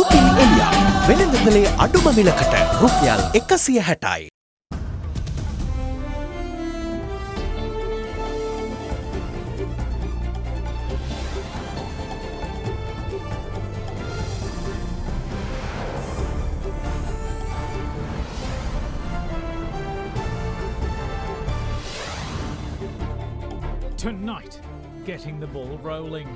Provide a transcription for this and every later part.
සුපිරි එලියක් වෙළඳපොලේ අඩුම මිලකට රුපියල් 160යි. Tonight, getting the ball rolling.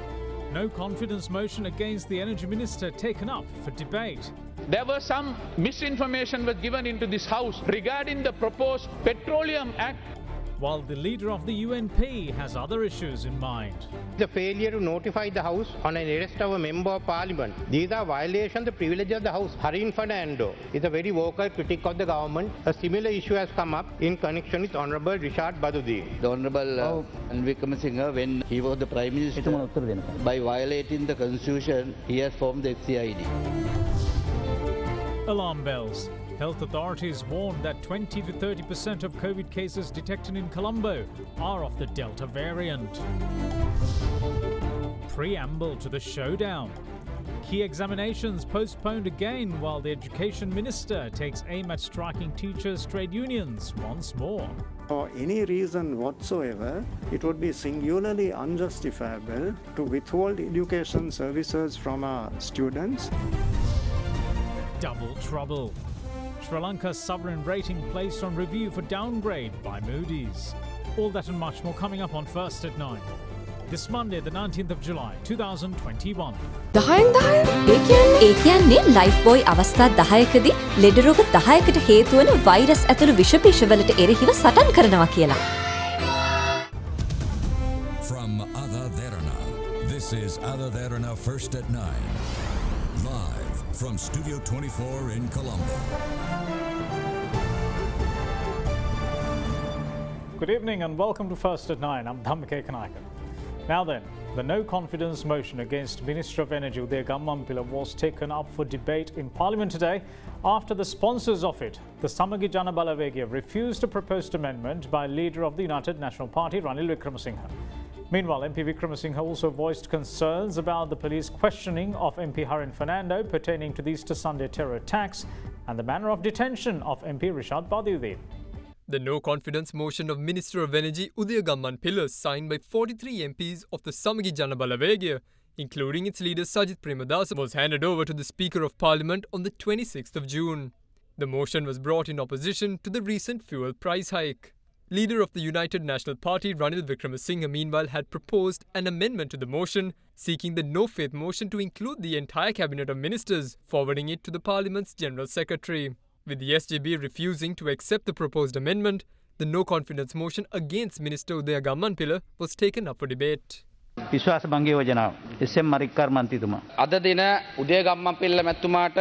No confidence motion against the energy minister taken up for debate. There was some misinformation was given into this house regarding the proposed Petroleum Act. While the leader of the UNP has other issues in mind. The failure to notify the House on an arrest of a member of parliament. These are violations of the privilege of the House. Harin Fernando is a very vocal critic of the government. A similar issue has come up in connection with Honorable Richard Badudi. The Honorable Wickramasinghe, when he was the Prime Minister, by violating the Constitution, he has formed the CID. Alarm bells. Health authorities warn that 20 to 30% of COVID cases detected in Colombo are of the Delta variant. Preamble to the showdown. Key examinations postponed again while the Education Minister takes aim at striking teachers' trade unions once more. For any reason whatsoever, it would be singularly unjustifiable to withhold education services from our students. Double trouble. Sri Lanka's sovereign rating placed on review for downgrade by Moodys. All that and much more coming up on First at 9. This Monday, the 19th of July, 2021. ඒ කියන්නේ life boy අවස්ථා 10කදී ලෙඩ රෝග 10කට හේතු වන virus ඇතුළු විෂ බීජවලට එරෙහිව සටන් කරනවා කියලා. From AdaDerana, this is AdaDerana First at 9. Live from Studio 24 in Colombo. Good evening and welcome to First at 9. I'm Dhammike Kanayaka. Now then, the no confidence motion against Minister of Energy Udaya Gammanpila was taken up for debate in Parliament today after the sponsors of it, the Samagi Jana Balawegaya, refused a proposed amendment by leader of the United National Party, Ranil Wickramasinghe. Meanwhile, MP Wickramasinghe also voiced concerns about the police questioning of MP Harin Fernando pertaining to the Easter Sunday terror attacks and the manner of detention of MP Richard Badudi. The no-confidence motion of Minister of Energy Udaya Gammanpila, signed by 43 MPs of the Samagi Jana Balawegaya, including its leader Sajith Premadasa, was handed over to the Speaker of Parliament on the 26th of June. The motion was brought in opposition to the recent fuel price hike. Leader of the United National Party, Ranil Wickramasinghe, meanwhile had proposed an amendment to the motion, seeking the no-faith motion to include the entire cabinet of ministers, forwarding it to the Parliament's General Secretary. With the SJB refusing to accept the proposed amendment, the no-confidence motion against Minister Udaya Gammanpila was taken up for debate. විශ්වාස භංග යෝජනාව SM. Marikkar මන්ත්‍රීතුමා අද දින උදය ගම්මන්පිල්ල මැතිතුමාට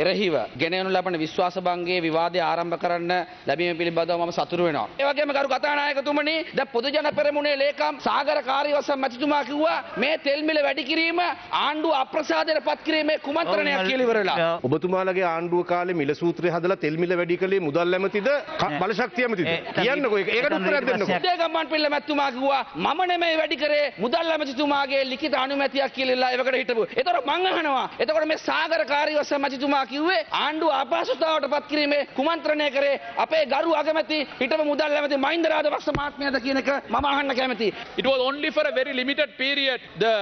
එරෙහිව ගෙනෙනු ලබන විශ්වාස භංගයේ විවාදය ආරම්භ කරන්න ලැබීම පිළිබඳව මම සතුටු වෙනවා. ඒ වගේම ගරු කතානායකතුමනි දැන් පොදු ජන පෙරමුණේ ලේකම් සාගර කාර්යවසම් මැතිතුමා කිව්වා මේ තෙල් මිල වැඩි කිරීම ආණ්ඩුව අප්‍රසාදයට පත් කිරීමේ කුමන්ත්‍රණයක් කියලා ඉවරලා. ඔබතුමාලගේ ආණ්ඩුව කාලේ මිල සූත්‍රය හදලා තෙල් මිල වැඩි කළේ මුදල් ඇමතිද බලශක්තිය ඇමතිද? කියන්නකෝ ඒකට උත්තරයක් දෙන්නකෝ. උදය ගම්මන්පිල්ල මැතිතුමා කිව්වා මම නෙමෙයි වැඩි කරේ මුදල් ඇමතිතුමාගේ ලිඛිත අනුමැතියක් කියලා ඒවකට හිටපු. ඒතර මං අහනවා. එතකොට මේ සාගර කාර්යවසම් මැතිතුමා කිව්වේ ආණ්ඩුව අපහසුතාවට පත් කිරීමේ කුමන්ත්‍රණය කරේ අපේ ගරු අගමැති හිටපු මුදල් ඇමති මහින්ද රාජපක්ෂ මහත්මයාද කියන එක මම අහන්න කැමතියි. It was only for a very limited period. The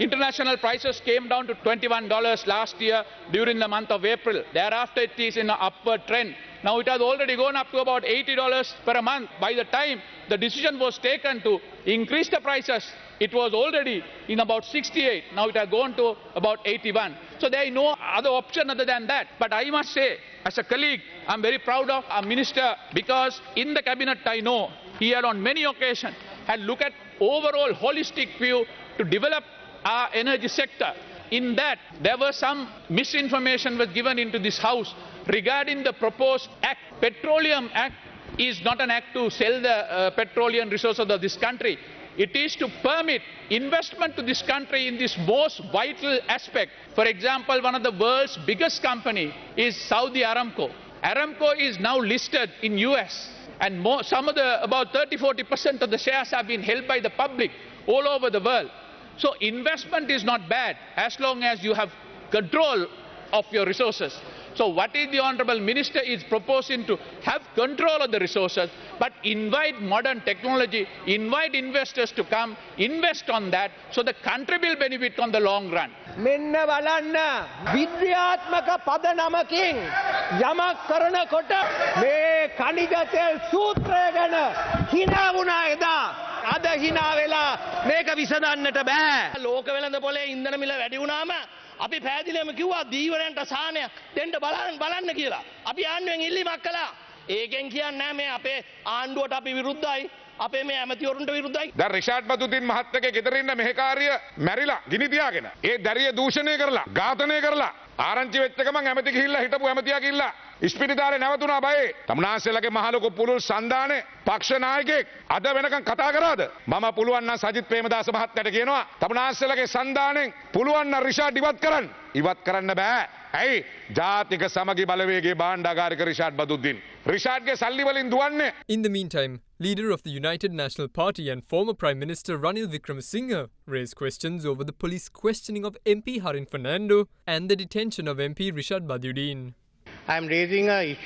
international prices came down to $21 last year during the month of April. Thereafter it is in an upward trend. Now it has already gone up to about $80 per month. By the time the decision was taken to increase the prices, it was already in about 68. Now it has gone to about 81. So there is no other option other than that. But I must say, as a colleague, I'm very proud of our minister because in the cabinet I know he had on many occasions had looked at overall holistic view to develop our energy sector. In that, there was some misinformation was given into this house regarding the proposed act. Petroleum Act is not an act to sell the petroleum resources of this country. It is to permit investment to this country in this most vital aspect. For example, one of the world's biggest company is Saudi Aramco. Aramco is now listed in US and about 30-40% of the shares have been held by the public all over the world. So investment is not bad as long as you have control of your resources. So what is the Honourable Minister is proposing to have control of the resources, but invite modern technology, invite investors to come, invest on that, so the country will benefit on the long run. මෙන්න බලන්න විද්‍යාත්මක පදනමකින් යමක් කරනකොට මේ කණිජ තෙල් සූත්‍රය ගැන hina වුණා එදා අද hina වෙලා මේක විසඳන්නට බෑ ලෝක වෙළඳ පොලේ ඉන්ධන මිල වැඩි වුණාම අපි පැහැදිලිවම කිව්වා දීවරයන්ට සාහනය දෙන්න බලන්න කියලා අපි ආණ්ඩුවෙන් ඉල්ලීමක් කළා ඒකෙන් කියන්නේ නැහැ මේ අපේ ආණ්ඩුවට අපි විරුද්ධයි අපේ මේ ඇමතිවරුන්ට විරුද්ධයි. දැන් රිෂාඩ් බදුද්දීන් මහත්තයාගේ ගෙදර ඉන්න මෙහෙකාරිය මැරිලා ගිනි තියාගෙන ඒ දැරිය දූෂණය කරලා ඝාතනය කරලා ආරංචි වෙච්ච ගමන් ඇමති ගිහිල්ලා හිටපු ඇමතියා ගිහිල්ලා ඉස්පිරිතාලේ නැවතුණා බයේ. තමුනාසෙලගේ මහලොකු පුළුල් සන්දානේ පක්ෂ නායකයෙක් අද වෙනකන් කතා කරාද? මම පුළුවන් නම් සජිත් ප්‍රේමදාස මහත්තයාට කියනවා තමුනාසෙලගේ සන්දානෙන් පුළුවන් නම් රිෂාඩ් ඉවත් කරන්න බෑ. ඇයි? ජාතික සමගි බලවේගයේ භාණ්ඩාගාරික රිෂාඩ් බදුද්දීන්. රිෂාඩ්ගේ සල්ලි වලින් දුවන්නේ. In the meantime, leader of the United National Party and former Prime Minister Ranil Wickremesinghe raised questions over the police questioning of MP Harin Fernando and the detention of MP Rishad Badiuddin. I am raising a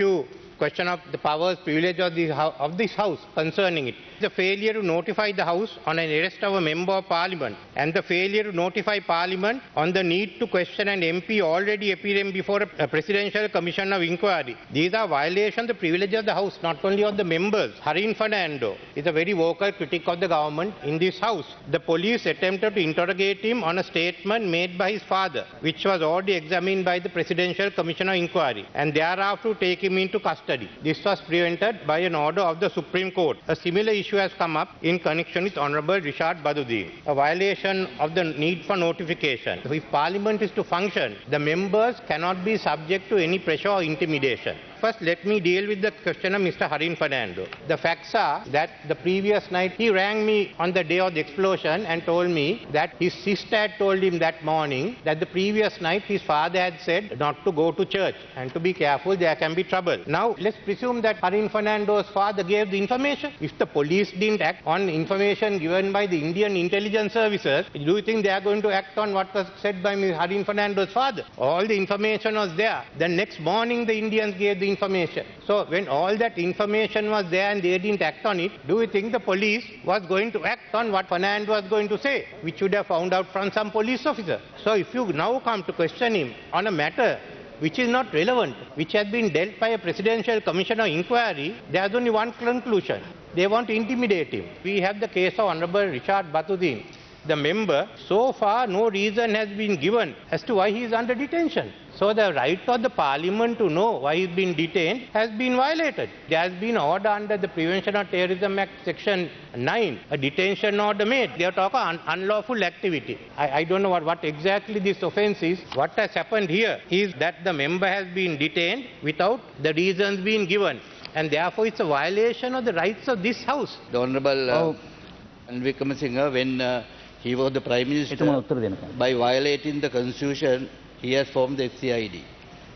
question of the powers, privilege of this House concerning it. The failure to notify the House on an arrest of a member of Parliament and the failure to notify Parliament on the need to question an MP already appearing before a Presidential Commission of Inquiry. These are violations of the privilege of the House, not only of the members. Harin Fernando is a very vocal critic of the government in this House. The police attempted to interrogate him on a statement made by his father, which was already examined by the Presidential Commission of Inquiry, and thereafter take him into custody. This was prevented by an order of the Supreme Court. A similar issue has come up in connection with Honourable Rishad Badiuddin, a violation of the need for notification. If Parliament is to function, the members cannot be subject to any pressure or intimidation. First, let me deal with the question of Mr. Harin Fernando. The facts are that the previous night he rang me on the day of the explosion and told me that his sister had told him that morning that the previous night his father had said not to go to church and to be careful, there can be trouble. Now, let's presume that Harin Fernando's father gave the information. If the police didn't act on information given by the Indian intelligence services, do you think they are going to act on what was said by Harin Fernando's father? All the information was there. The next morning the Indians gave the information. So when all that information was there and they didn't act on it, do you think the police was going to act on what Fernando was going to say, which would have found out from some police officer? So if you now come to question him on a matter which is not relevant, which has been dealt by a Presidential Commission of Inquiry, there is only one conclusion. They want to intimidate him. We have the case of Honourable Rishad Badiuddin, the member. So far no reason has been given as to why he is under detention. So the right of the Parliament to know why he is being detained has been violated. There has been order under the Prevention of Terrorism Act Section 9, a detention order made. They are talking unlawful activity. I don't know what exactly this offence is. What has happened here is that the member has been detained without the reasons being given, and therefore it's a violation of the rights of this House. The Honourable Wickremesinghe, when he was the Prime Minister, by violating the Constitution, he has formed the SCID.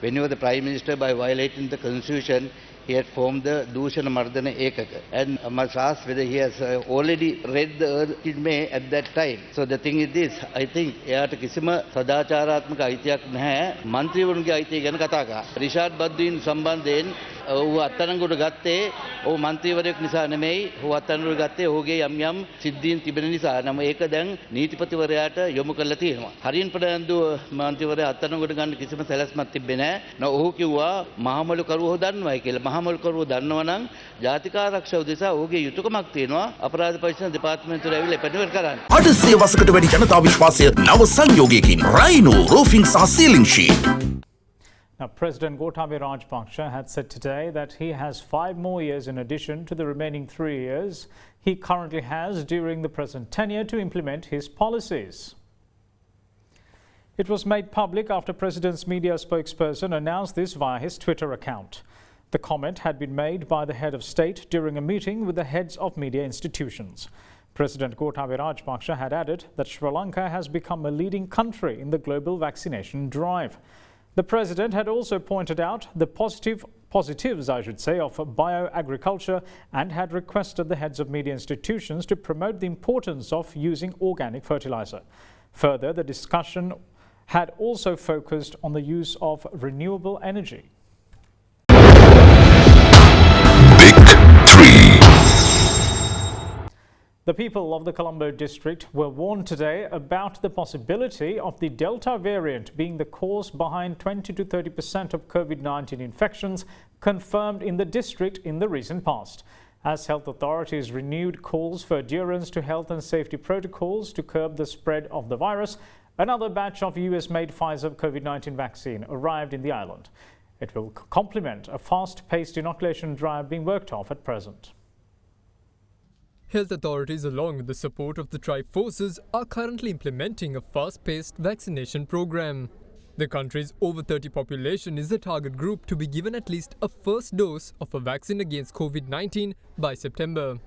When he was the Prime Minister, by violating the Constitution, he had formed the Dushana Mardana Ekaka. And I must ask whether he has already read the May at that time. So the thing is this, I think, එයාට කිසිම සදාචාරාත්මක අයිතියක් නැහැ මන්ත්‍රීවරුන්ගේ අයිතිය ගැන කතා කරා. රිෂාඩ් බද්දීන් සම්බන්ධයෙන් ඔහු අත්අඩංගුවට ගත්තේ ඔහු මන්ත්‍රීවරයෙක් නිසා නෙමෙයි. ඔහු අත්අඩංගුවට ගත්තේ ඔහුගේ යම් සිද්ධීන් තිබෙන නිසා. නම ඒක දැන් නීතිපතිවරයාට යොමු කරලා තියෙනවා. හරින් ප්‍රනාන්දු මන්ත්‍රීවරයා අත්අඩංගුවට ගන්න කිසිම සැලැස්මක් තිබෙන්නේ නැහැ. ඔහු කිව්වා මහමලු කරුවෝ දන්නවයි කියලා. මහමලු කරුවෝ දන්නව නම් ජාතික ආරක්ෂාව දෙසා ඔහුගේ යුතුයකමක් තියෙනවා. අපරාධ පරීක්ෂණ දෙපාර්තමේන්තුවට ඇවිල්ලා පැටවර කරන්න. අඩසිය වසකට වැඩි ජනතා විශ්වාසය නව සංයෝගයකින් රයිනෝ රූෆිං සහ සීලිං sheet. Now, President Gotabaya Rajapaksa had said today that he has 5 more years in addition to the remaining 3 years he currently has during the present tenure to implement his policies. It was made public after President's media spokesperson announced this via his Twitter account. The comment had been made by the head of state during a meeting with the heads of media institutions. President Gotabaya Rajapaksa had added that Sri Lanka has become a leading country in the global vaccination drive. The President had also pointed out the positives, of bioagriculture and had requested the heads of media institutions to promote the importance of using organic fertilizer. Further, the discussion had also focused on the use of renewable energy. The people of the Colombo district were warned today about the possibility of the Delta variant being the cause behind 20 to 30% of COVID-19 infections confirmed in the district in the recent past. As health authorities renewed calls for adherence to health and safety protocols to curb the spread of the virus, another batch of US-made Pfizer COVID-19 vaccine arrived in the island. It will complement a fast-paced inoculation drive being worked off at present. Health authorities, along with the support of the tribe forces, are currently implementing a fast-paced vaccination program. The country's over 30 population is the target group to be given at least a first dose of a vaccine against COVID-19 by September.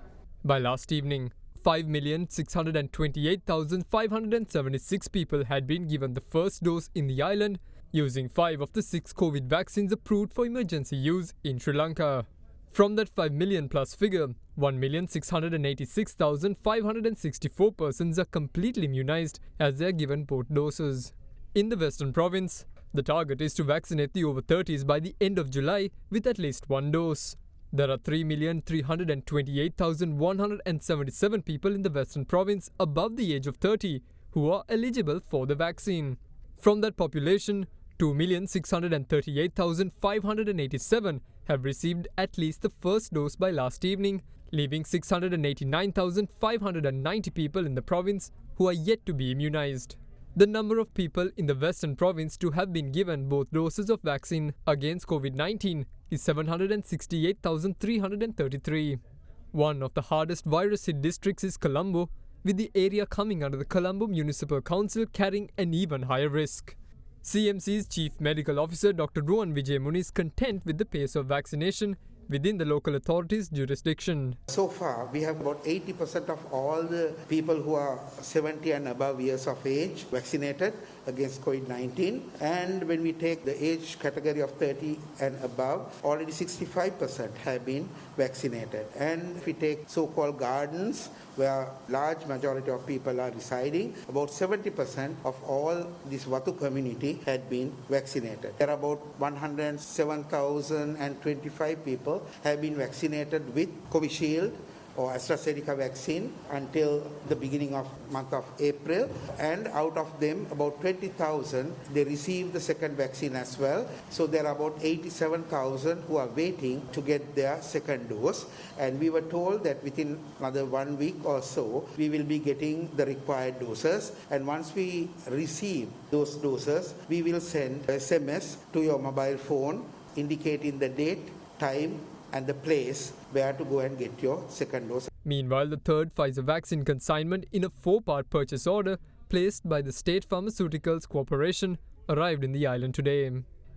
By last evening, 5,628,576 people had been given the first dose in the island, using 5 of the 6 COVID vaccines approved for emergency use in Sri Lanka. From that 5 million plus figure, 1,686,564 persons are completely immunized as they are given both doses. In the Western Province, the target is to vaccinate the over 30s by the end of July with at least 1 dose. There are 3,328,177 people in the Western Province above the age of 30 who are eligible for the vaccine. From that population, 2,638,587 have received at least the first dose by last evening, leaving 689,590 people in the province who are yet to be immunized. The number of people in the Western Province to have been given both doses of vaccine against COVID-19 is 768,333. One of the hardest virus-hit districts is Colombo, with the area coming under the Colombo Municipal Council carrying an even higher risk. CMC's Chief Medical Officer Dr. Ruan Vijay is content with the pace of vaccination within the local authorities' jurisdiction. So far, we have about 80% of all the people who are 70 and above years of age vaccinated against COVID-19. And when we take the age category of 30 and above, already 65% have been vaccinated. And if we take so-called gardens, where large majority of people are residing, about 70% of all this Watu community had been vaccinated. There are about 107,025 people have been vaccinated with Covishield or AstraZeneca vaccine until the beginning of month of April, and out of them about 20,000 they received the second vaccine as well. So there are about 87,000 who are waiting to get their second dose, and we were told that within another 1 week or so we will be getting the required doses, and once we receive those doses we will send SMS to your mobile phone indicating the date, time and the place where to go and get your second dose. Meanwhile, the third Pfizer vaccine consignment in a 4-part purchase order placed by the State Pharmaceuticals Corporation arrived in the island today.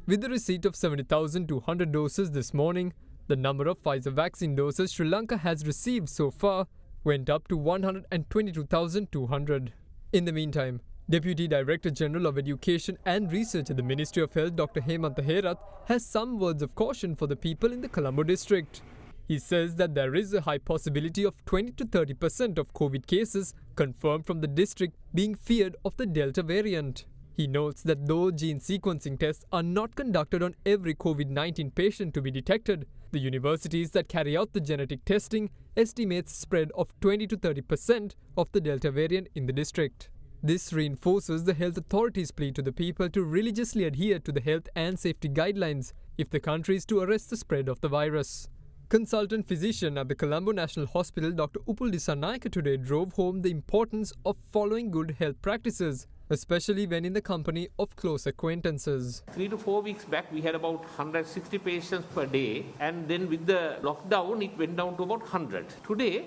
With the receipt of 70,200 doses this morning, the number of Pfizer vaccine doses Sri Lanka has received so far went up to 122,200. In the meantime, Deputy Director General of Education and Research at the Ministry of Health, Dr. Hemantha Herath, has some words of caution for the people in the Colombo district. He says that there is a high possibility of 20 to 30% of COVID cases confirmed from the district being feared of the Delta variant. He notes that though gene sequencing tests are not conducted on every COVID-19 patient to be detected, the universities that carry out the genetic testing estimates spread of 20 to 30% of the Delta variant in the district. This reinforces the health authorities' plea to the people to religiously adhere to the health and safety guidelines if the country is to arrest the spread of the virus. Consultant physician at the Colombo National Hospital, Dr. Upul Dissanayake today drove home the importance of following good health practices, especially when in the company of close acquaintances. 3 to 4 weeks back, we had about 160 patients per day, and then with the lockdown, it went down to about 100. Today,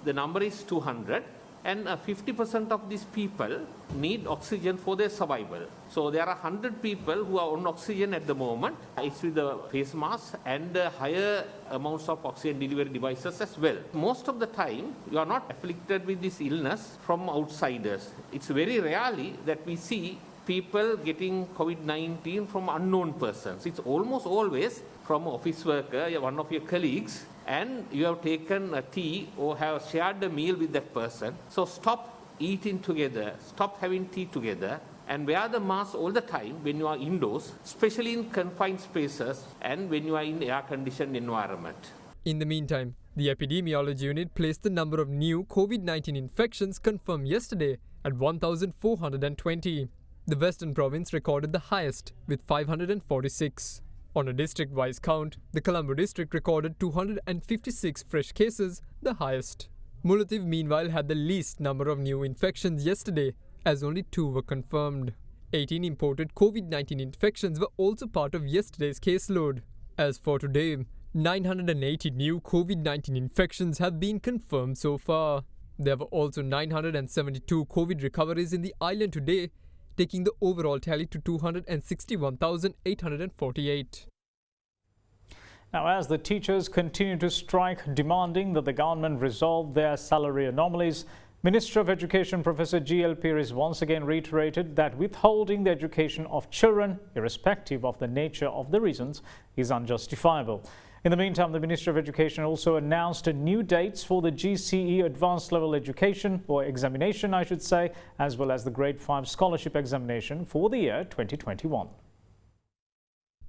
the number is 200. And 50% of these people need oxygen for their survival. So there are 100 people who are on oxygen at the moment. It's with the face mask and higher amounts of oxygen delivery devices as well. Most of the time, you are not afflicted with this illness from outsiders. It's very rarely that we see people getting COVID-19 from unknown persons. It's almost always from an office worker, one of your colleagues, and you have taken a tea or have shared a meal with that person. So stop eating together, stop having tea together, and wear the mask all the time when you are indoors, especially in confined spaces and when you are in air-conditioned environment. In the meantime, the epidemiology unit placed the number of new COVID-19 infections confirmed yesterday at 1,420. The Western Province recorded the highest with 546. On a district-wise count, the Colombo district recorded 256 fresh cases, the highest. Mullaitivu meanwhile had the least number of new infections yesterday, as only 2 were confirmed. 18 imported COVID-19 infections were also part of yesterday's caseload. As for today, 980 new COVID-19 infections have been confirmed so far. There were also 972 COVID recoveries in the island today, taking the overall tally to 261,848. Now, as the teachers continue to strike demanding that the government resolve their salary anomalies, Minister of Education Professor G.L. Peiris once again reiterated that withholding the education of children, irrespective of the nature of the reasons, is unjustifiable. In the meantime, the Minister of Education also announced new dates for the GCE Advanced Level Education, or examination I should say, as well as the Grade 5 Scholarship Examination for the year 2021.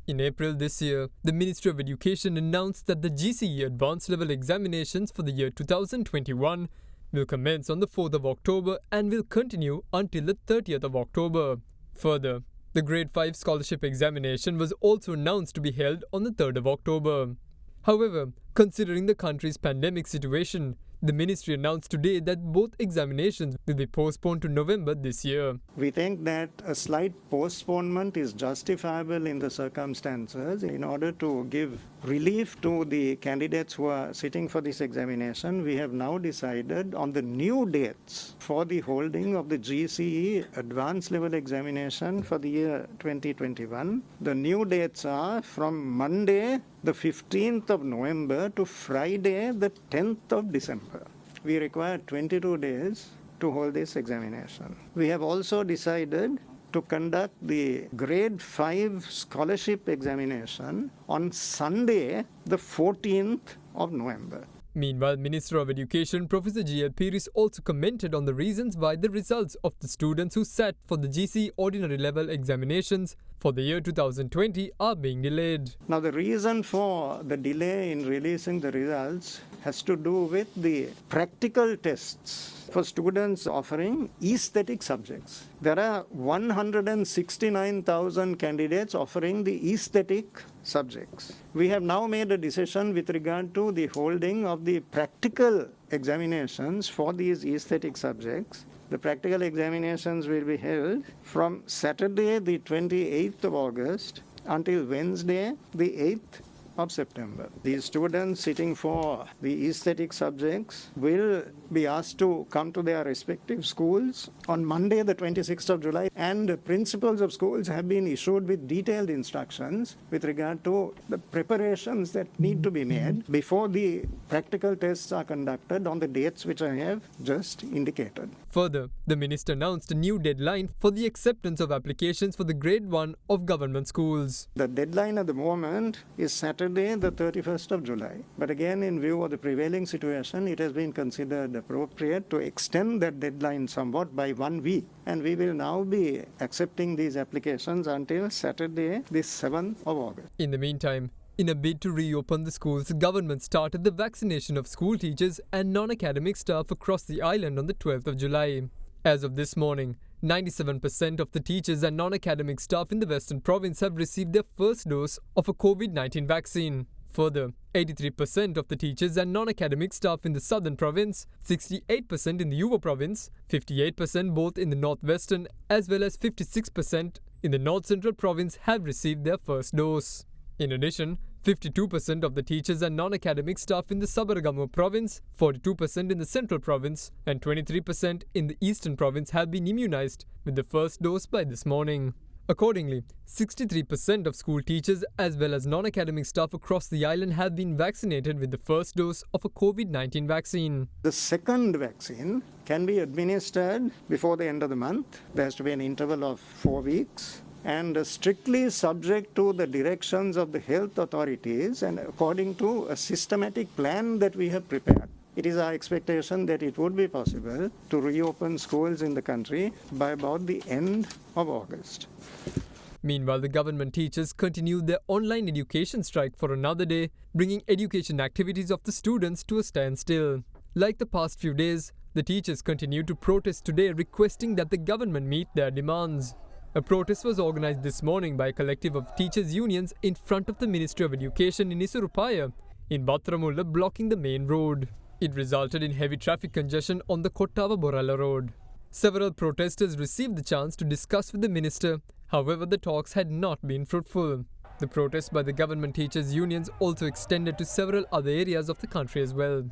In April this year, the Ministry of Education announced that the GCE Advanced Level Examinations for the year 2021 will commence on the 4th of October and will continue until the 30th of October. Further, the Grade 5 Scholarship Examination was also announced to be held on the 3rd of October. However, considering the country's pandemic situation, the ministry announced today that both examinations will be postponed to November this year. We think that a slight postponement is justifiable in the circumstances in order to give relief to the candidates who are sitting for this examination. We have now decided on the new dates for the holding of the GCE Advanced Level Examination for the year 2021. The new dates are from Monday, the 15th of November to Friday, the 10th of December. We require 22 days to hold this examination. We have also decided to conduct the Grade 5 Scholarship Examination on Sunday, the 14th of November. Meanwhile, Minister of Education Professor G.L. Peiris also commented on the reasons why the results of the students who sat for the GCE Ordinary Level Examinations for the year 2020 are being delayed. Now, the reason for the delay in releasing the results has to do with the practical tests for students offering aesthetic subjects. There are 169,000 candidates offering the aesthetic subjects. We have now made a decision with regard to the holding of the practical examinations for these aesthetic subjects. The practical examinations will be held from Saturday, the 28th of August, until Wednesday, the 8th of September. These students sitting for the aesthetic subjects will be asked to come to their respective schools on Monday, the 26th of July, and principals of schools have been issued with detailed instructions with regard to the preparations that need to be made before the practical tests are conducted on the dates which I have just indicated. Further, the minister announced a new deadline for the acceptance of applications for the Grade 1 of government schools. The deadline at the moment is Saturday, the 31st of July. But again, in view of the prevailing situation, it has been considered appropriate to extend that deadline somewhat by 1 week. And we will now be accepting these applications until Saturday, the 7th of August. In the meantime, in a bid to reopen the schools, the government started the vaccination of school teachers and non-academic staff across the island on the 12th of July. As of this morning, 97% of the teachers and non-academic staff in the Western Province have received their first dose of a COVID-19 vaccine. Further, 83% of the teachers and non-academic staff in the Southern Province, 68% in the Yuva Province, 58% both in the Northwestern as well as 56% in the North Central Province have received their first dose. In addition, 52% of the teachers and non-academic staff in the Sabaragamuwa Province, 42% in the Central Province, and 23% in the Eastern Province have been immunized with the first dose by this morning. Accordingly, 63% of school teachers as well as non-academic staff across the island have been vaccinated with the first dose of a COVID-19 vaccine. The second vaccine can be administered before the end of the month. There has to be an interval of 4 weeks. And strictly subject to the directions of the health authorities and according to a systematic plan that we have prepared. It is our expectation that it would be possible to reopen schools in the country by about the end of August. Meanwhile, the government teachers continued their online education strike for another day, bringing education activities of the students to a standstill. Like the past few days, the teachers continued to protest today, requesting that the government meet their demands. A protest was organized this morning by a collective of teachers' unions in front of the Ministry of Education in Isurupaya, in Batramulla, blocking the main road. It resulted in heavy traffic congestion on the Kottava-Borala road. Several protesters received the chance to discuss with the minister. However, the talks had not been fruitful. The protests by the government teachers' unions also extended to several other areas of the country as well.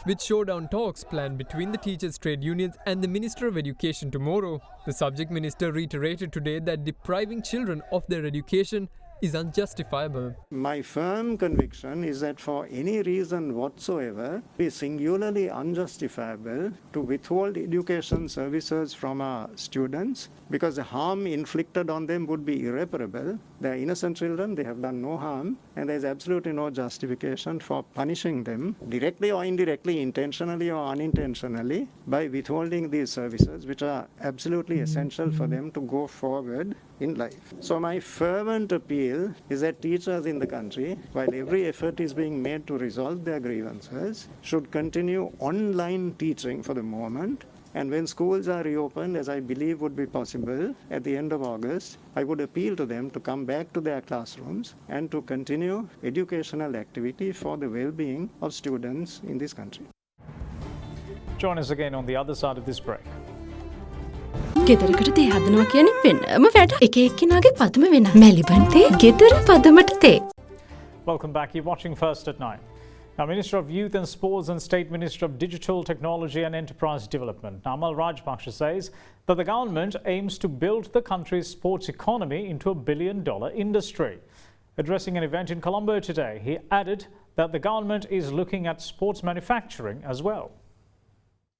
With showdown talks planned between the teachers' trade unions and the Minister of Education tomorrow, the subject minister reiterated today that depriving children of their education is unjustifiable. My firm conviction is that for any reason whatsoever, it is singularly unjustifiable to withhold education services from our students because the harm inflicted on them would be irreparable. They are innocent children, they have done no harm, and there is absolutely no justification for punishing them directly or indirectly, intentionally or unintentionally, by withholding these services, which are absolutely essential for them to go forward in life. So my fervent appeal is that teachers in the country, while every effort is being made to resolve their grievances, should continue online teaching for the moment. And when schools are reopened, as I believe would be possible at the end of August, I would appeal to them to come back to their classrooms and to continue educational activity for the well-being of students in this country. Join us again on the other side of this break. ගෙදරකට තේ හදනවා කියන්නේ වෙනම වැඩ. එක එක්කිනාගේ පදම වෙනස්. මෙලිබන් තේ ගෙදර පදමට තේ. Welcome back. You're watching First at 9. Now, Minister of Youth and Sports and State Minister of Digital Technology and Enterprise Development, Namal Rajapaksa, says that the government aims to build the country's sports economy into a billion-dollar industry. Addressing an event in Colombo today, he added that the government is looking at sports manufacturing as well.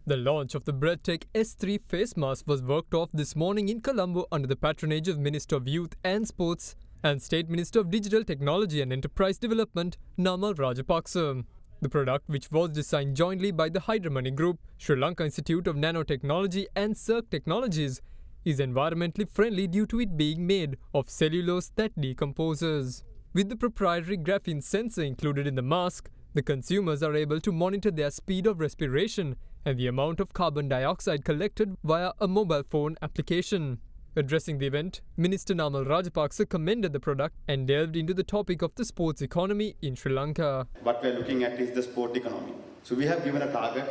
The launch of the BreadTech S3 face mask was worked off this morning in Colombo under the patronage of Minister of Youth and Sports and State Minister of Digital Technology and Enterprise Development, Namal Rajapaksa. The product, which was designed jointly by the Hydramani Group, Sri Lanka Institute of Nanotechnology and Circ Technologies, is environmentally friendly due to it being made of cellulose that decomposes. With the proprietary graphene sensor included in the mask, the consumers are able to monitor their speed of respiration and the amount of carbon dioxide collected via a mobile phone application. Addressing the event, Minister Namal Rajapaksa commended the product and delved into the topic of the sports economy in Sri Lanka. What we are looking at is the sport economy. So we have given a target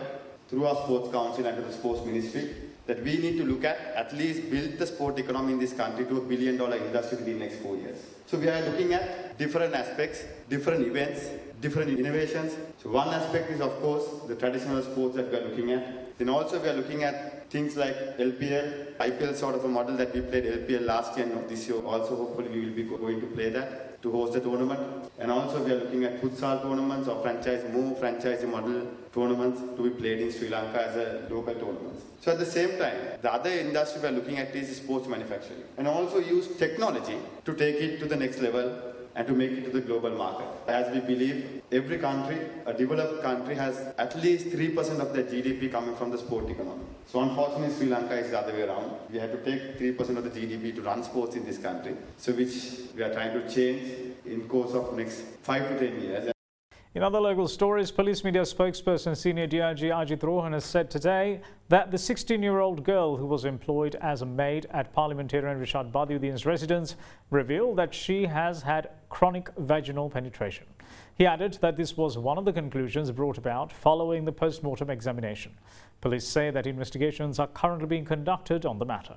through our Sports Council and to the Sports Ministry that we need to look at least build the sport economy in this country to a billion-dollar industry within the next 4 years. So we are looking at different aspects, different events, different innovations. So one aspect is, of course, the traditional sports that we are looking at. Then also we are looking at things like LPL, IPL sort of a model that we played LPL last year and this year. Also, hopefully, we will be going to play that to host the tournament. And also we are looking at futsal tournaments or more franchise model tournaments to be played in Sri Lanka as a local tournaments. So at the same time, the other industry we are looking at is sports manufacturing and also use technology to take it to the next level and to make it to the global market. As we believe, every country, a developed country, has at least 3% of their GDP coming from the sport economy. So unfortunately, Sri Lanka is the other way around. We have to take 3% of the GDP to run sports in this country, so which we are trying to change in course of next 5 to 10 years. In other local stories, police media spokesperson Senior DIG Ajit Rohan has said today that the 16-year-old girl who was employed as a maid at Parliamentarian Rishad Badiuddin's residence revealed that she has had chronic vaginal penetration. He added that this was one of the conclusions brought about following the post-mortem examination. Police say that investigations are currently being conducted on the matter.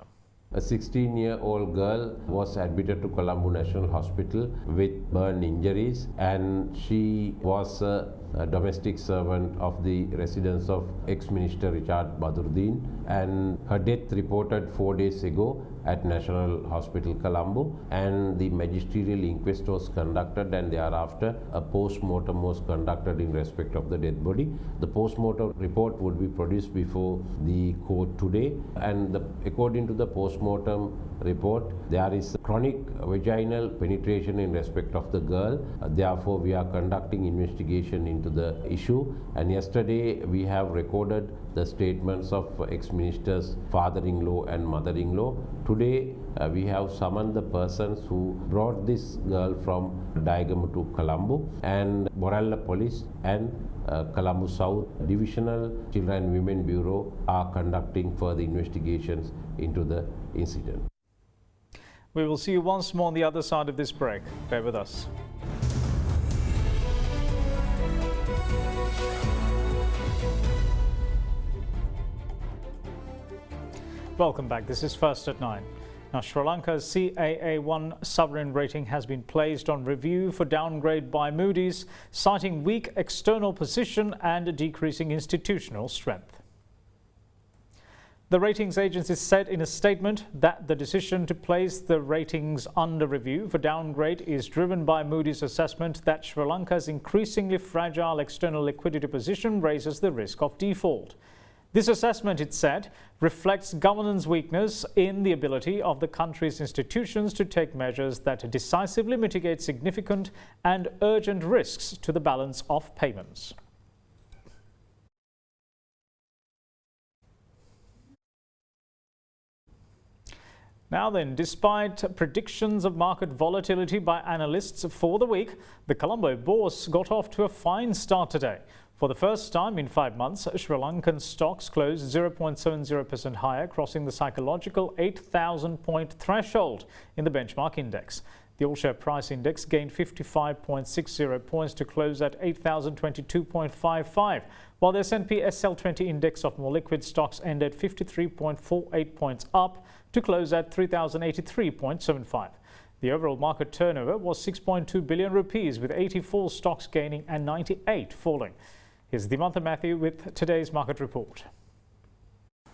A 16-year-old girl was admitted to Colombo National Hospital with burn injuries, and she was a domestic servant of the residence of ex-minister Rishad Badiuddin, and her death reported 4 days ago at National Hospital Colombo, and the magisterial inquest was conducted, and thereafter a post-mortem was conducted in respect of the dead body. The post-mortem report would be produced before the court today, and according to the post-mortem report, there is chronic vaginal penetration in respect of the girl. Therefore, we are conducting investigation into the issue, and yesterday we have recorded the statements of ex-minister's father-in-law and mother-in-law. Today, we have summoned the persons who brought this girl from Diagama to Colombo, and Boralla Police and Colombo South Divisional Children and Women Bureau are conducting further investigations into the incident. We will see you once more on the other side of this break. Bear with us. Welcome back. This is First at 9. Now, Sri Lanka's CAA1 sovereign rating has been placed on review for downgrade by Moodys, citing weak external position and decreasing institutional strength. The ratings agency said in a statement that the decision to place the ratings under review for downgrade is driven by Moody's assessment that Sri Lanka's increasingly fragile external liquidity position raises the risk of default. This assessment, it said, reflects governance weakness in the ability of the country's institutions to take measures that decisively mitigate significant and urgent risks to the balance of payments. Now then, despite predictions of market volatility by analysts for the week, the Colombo bourse got off to a fine start today. For the first time in 5 months, Sri Lankan stocks closed 0.70% higher, crossing the psychological 8,000-point threshold in the benchmark index. The all-share price index gained 55.60 points to close at 8,022.55, while the S&P SL20 index of more liquid stocks ended 53.48 points up to close at 3,083.75. The overall market turnover was 6.2 billion rupees, with 84 stocks gaining and 98 falling. Here's Dimantha Matthew with today's market report.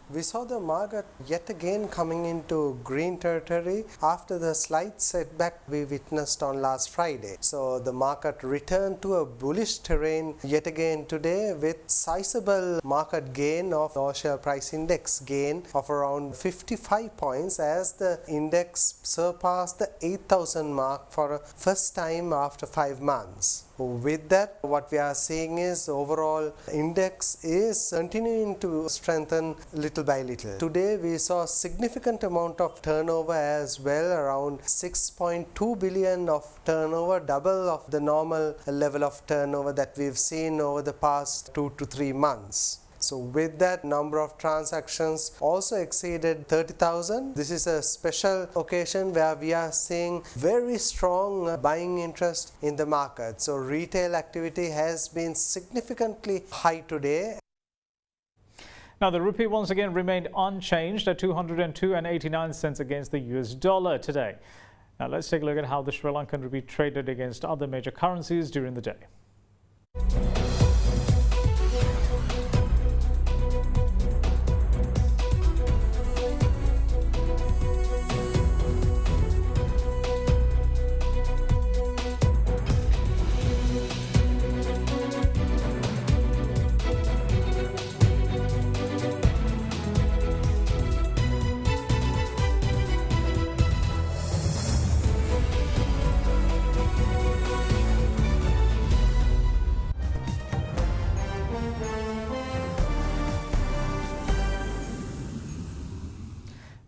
We saw the market yet again coming into green territory after the slight setback we witnessed on last Friday. So the market returned to a bullish terrain yet again today, with sizable market gain of the all-share price index gain of around 55 points as the index surpassed the 8,000 mark for a first time after 5 months. With that, what we are seeing is overall index is continuing to strengthen little by little. Today we saw a significant amount of turnover as well, around 6.2 billion of turnover, double of the normal level of turnover that we've seen over the past 2 to 3 months. So with that, number of transactions also exceeded 30,000. This is a special occasion where we are seeing very strong buying interest in the market. So retail activity has been significantly high today. Now, the rupee once again remained unchanged at 202.89 cents against the US dollar today. Now, let's take a look at how the Sri Lankan rupee traded against other major currencies during the day.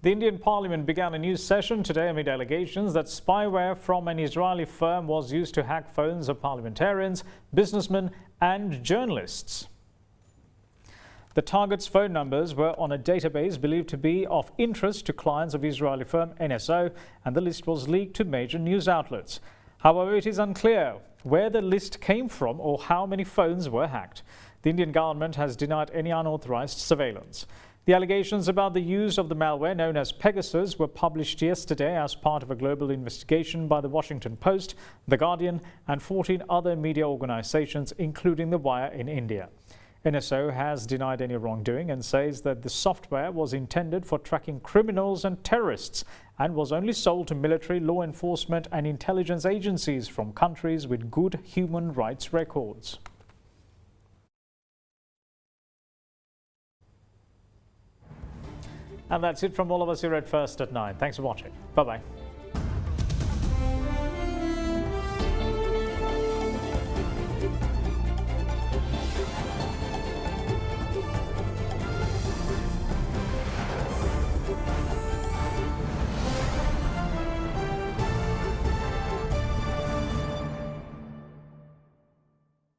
The Indian Parliament began a new session today amid allegations that spyware from an Israeli firm was used to hack phones of parliamentarians, businessmen and journalists. The target's phone numbers were on a database believed to be of interest to clients of Israeli firm NSO, and the list was leaked to major news outlets. However, it is unclear where the list came from or how many phones were hacked. The Indian government has denied any unauthorized surveillance. The allegations about the use of the malware known as Pegasus were published yesterday as part of a global investigation by the Washington Post, The Guardian and 14 other media organizations, including The Wire in India. NSO has denied any wrongdoing and says that the software was intended for tracking criminals and terrorists and was only sold to military, law enforcement and intelligence agencies from countries with good human rights records. And that's it from all of us here at First at 9. Thanks for watching. Bye-bye.